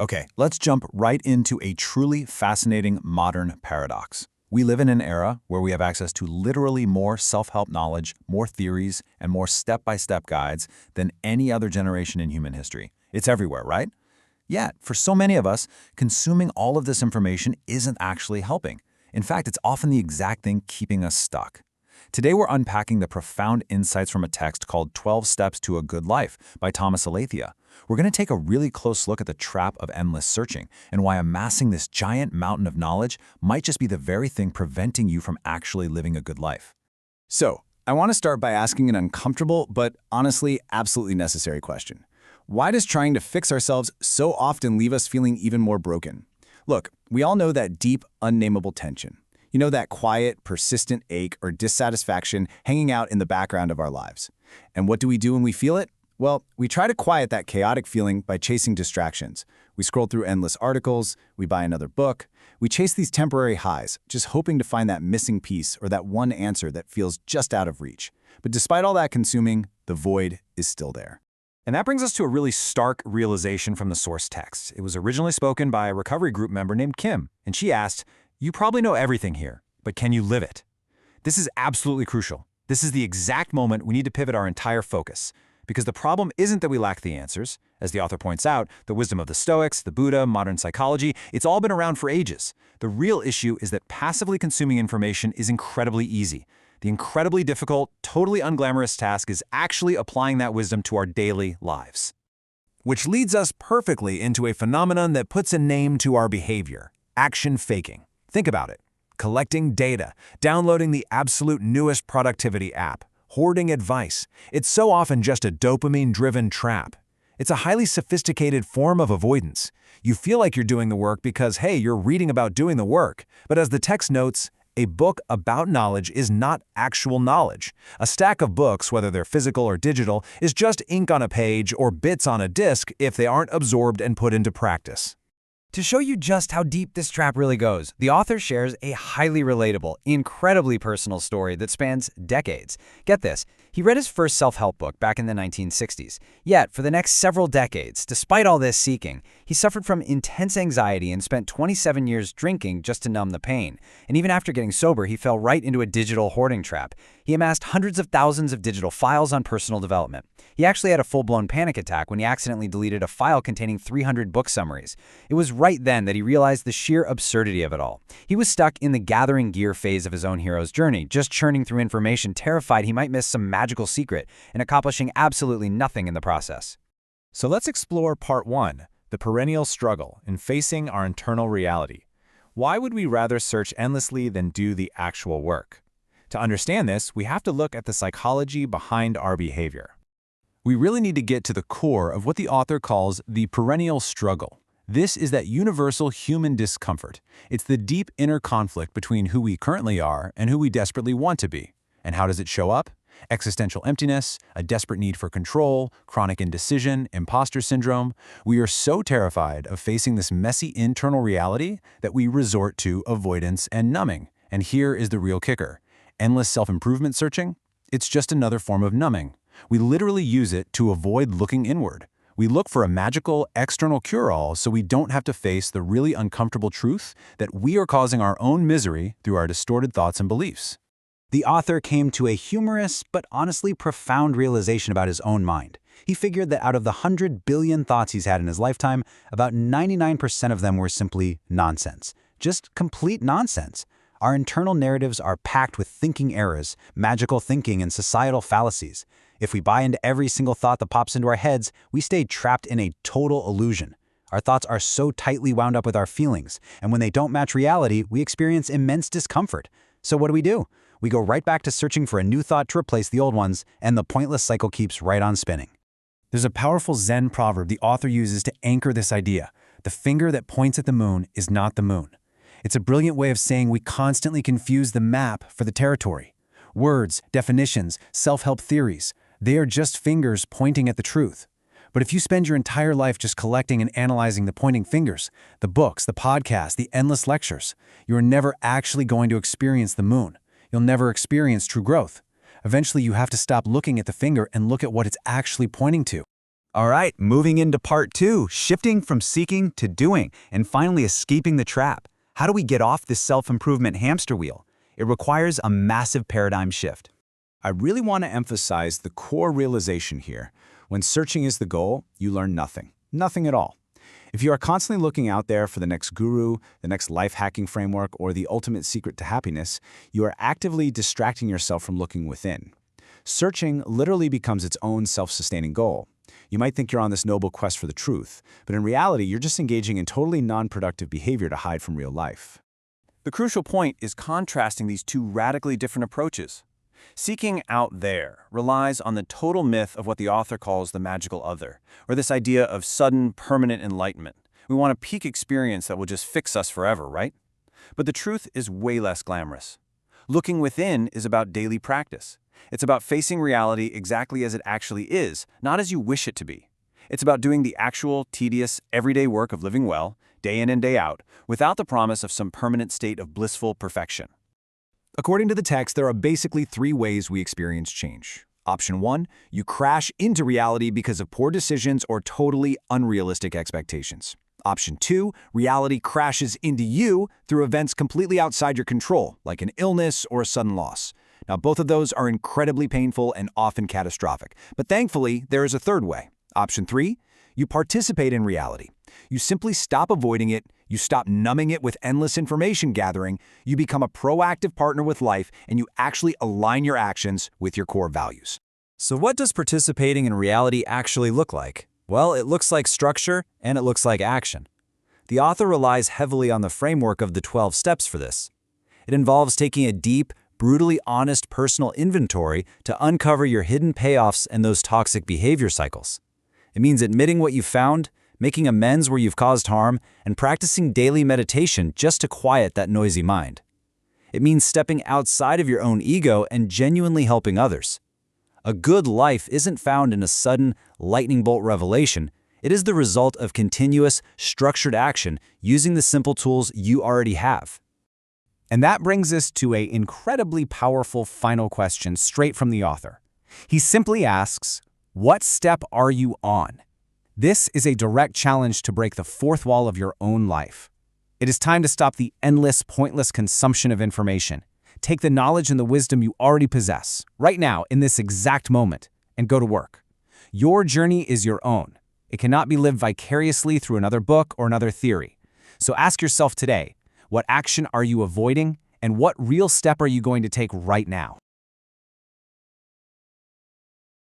Okay, let's jump right into a truly fascinating modern paradox. We live in an era where we have access to literally more self-help knowledge, more theories, and more step-by-step guides than any other generation in human history. It's everywhere, right? Yet, for so many of us, consuming all of this information isn't actually helping. In fact, it's often the exact thing keeping us stuck. Today, we're unpacking the profound insights from a text called 12 Steps to a Good Life by Thomas Aletheia. We're going to take a really close look at the trap of endless searching and why amassing this giant mountain of knowledge might just be the very thing preventing you from actually living a good life. So, I want to start by asking an uncomfortable, but honestly, absolutely necessary question. Why does trying to fix ourselves so often leave us feeling even more broken? Look, we all know that deep, unnameable tension. You know, that quiet, persistent ache or dissatisfaction hanging out in the background of our lives. And what do we do when we feel it? Well, we try to quiet that chaotic feeling by chasing distractions. We scroll through endless articles, we buy another book, we chase these temporary highs, just hoping to find that missing piece or that one answer that feels just out of reach. But despite all that consuming, the void is still there. And that brings us to a really stark realization from the source text. It was originally spoken by a recovery group member named Kim, and she asked, "You probably know everything here, but can you live it?" This is absolutely crucial. This is the exact moment we need to pivot our entire focus. Because the problem isn't that we lack the answers. As the author points out, the wisdom of the Stoics, the Buddha, modern psychology, it's all been around for ages. The real issue is that passively consuming information is incredibly easy. The incredibly difficult, totally unglamorous task is actually applying that wisdom to our daily lives. Which leads us perfectly into a phenomenon that puts a name to our behavior: action faking. Think about it. Collecting data, downloading the absolute newest productivity app, hoarding advice. It's so often just a dopamine-driven trap. It's a highly sophisticated form of avoidance. You feel like you're doing the work because, hey, you're reading about doing the work. But as the text notes, a book about knowledge is not actual knowledge. A stack of books, whether they're physical or digital, is just ink on a page or bits on a disk if they aren't absorbed and put into practice. To show you just how deep this trap really goes, the author shares a highly relatable, incredibly personal story that spans decades. Get this, he read his first self-help book back in the 1960s. Yet, for the next several decades, despite all this seeking, he suffered from intense anxiety and spent 27 years drinking just to numb the pain. And even after getting sober, he fell right into a digital hoarding trap. He amassed hundreds of thousands of digital files on personal development. He actually had a full-blown panic attack when he accidentally deleted a file containing 300 book summaries. It was right then that he realized the sheer absurdity of it all. He was stuck in the gathering gear phase of his own hero's journey, just churning through information, terrified he might miss some magical secret and accomplishing absolutely nothing in the process. So let's explore part 1, the perennial struggle in facing our internal reality. Why would we rather search endlessly than do the actual work? To understand this, we have to look at the psychology behind our behavior. We really need to get to the core of what the author calls the perennial struggle. This is that universal human discomfort. It's the deep inner conflict between who we currently are and who we desperately want to be. And how does it show up? Existential emptiness, a desperate need for control, chronic indecision, imposter syndrome. We are so terrified of facing this messy internal reality that we resort to avoidance and numbing. And here is the real kicker. Endless self-improvement searching? It's just another form of numbing. We literally use it to avoid looking inward. We look for a magical, external cure-all so we don't have to face the really uncomfortable truth that we are causing our own misery through our distorted thoughts and beliefs. The author came to a humorous but honestly profound realization about his own mind. He figured that out of the 100 billion thoughts he's had in his lifetime, about 99% of them were simply nonsense. Just complete nonsense. Our internal narratives are packed with thinking errors, magical thinking, and societal fallacies. If we buy into every single thought that pops into our heads, we stay trapped in a total illusion. Our thoughts are so tightly wound up with our feelings, and when they don't match reality, we experience immense discomfort. So what do? We go right back to searching for a new thought to replace the old ones, and the pointless cycle keeps right on spinning. There's a powerful Zen proverb the author uses to anchor this idea. The finger that points at the moon is not the moon. It's a brilliant way of saying we constantly confuse the map for the territory. Words, definitions, self-help theories, they are just fingers pointing at the truth. But if you spend your entire life just collecting and analyzing the pointing fingers, the books, the podcasts, the endless lectures, you're never actually going to experience the moon. You'll never experience true growth. Eventually, you have to stop looking at the finger and look at what it's actually pointing to. All right, moving into part 2, shifting from seeking to doing, and finally escaping the trap. How do we get off this self-improvement hamster wheel? It requires a massive paradigm shift. I really want to emphasize the core realization here. When searching is the goal, you learn nothing. Nothing at all. If you are constantly looking out there for the next guru, the next life-hacking framework, or the ultimate secret to happiness, you are actively distracting yourself from looking within. Searching literally becomes its own self-sustaining goal. You might think you're on this noble quest for the truth, but in reality, you're just engaging in totally non-productive behavior to hide from real life. The crucial point is contrasting these two radically different approaches. Seeking out there relies on the total myth of what the author calls the magical other, or this idea of sudden, permanent enlightenment. We want a peak experience that will just fix us forever, right? But the truth is way less glamorous. Looking within is about daily practice. It's about facing reality exactly as it actually is, not as you wish it to be. It's about doing the actual, tedious, everyday work of living well, day in and day out, without the promise of some permanent state of blissful perfection. According to the text, there are basically 3 ways we experience change. Option 1, you crash into reality because of poor decisions or totally unrealistic expectations. Option 2, reality crashes into you through events completely outside your control, like an illness or a sudden loss. Now, both of those are incredibly painful and often catastrophic. But thankfully, there is a third way. Option 3, you participate in reality. You simply stop avoiding it, you stop numbing it with endless information gathering, you become a proactive partner with life, and you actually align your actions with your core values. So what does participating in reality actually look like? Well, it looks like structure and it looks like action. The author relies heavily on the framework of the 12 steps for this. It involves taking a deep, brutally honest personal inventory to uncover your hidden payoffs and those toxic behavior cycles. It means admitting what you've found, making amends where you've caused harm, and practicing daily meditation just to quiet that noisy mind. It means stepping outside of your own ego and genuinely helping others. A good life isn't found in a sudden, lightning bolt revelation. It is the result of continuous, structured action using the simple tools you already have. And that brings us to an incredibly powerful final question straight from the author. He simply asks, what step are you on? This is a direct challenge to break the 4th wall of your own life. It is time to stop the endless, pointless consumption of information. Take the knowledge and the wisdom you already possess, right now, in this exact moment, and go to work. Your journey is your own. It cannot be lived vicariously through another book or another theory. So ask yourself today, what action are you avoiding, and what real step are you going to take right now?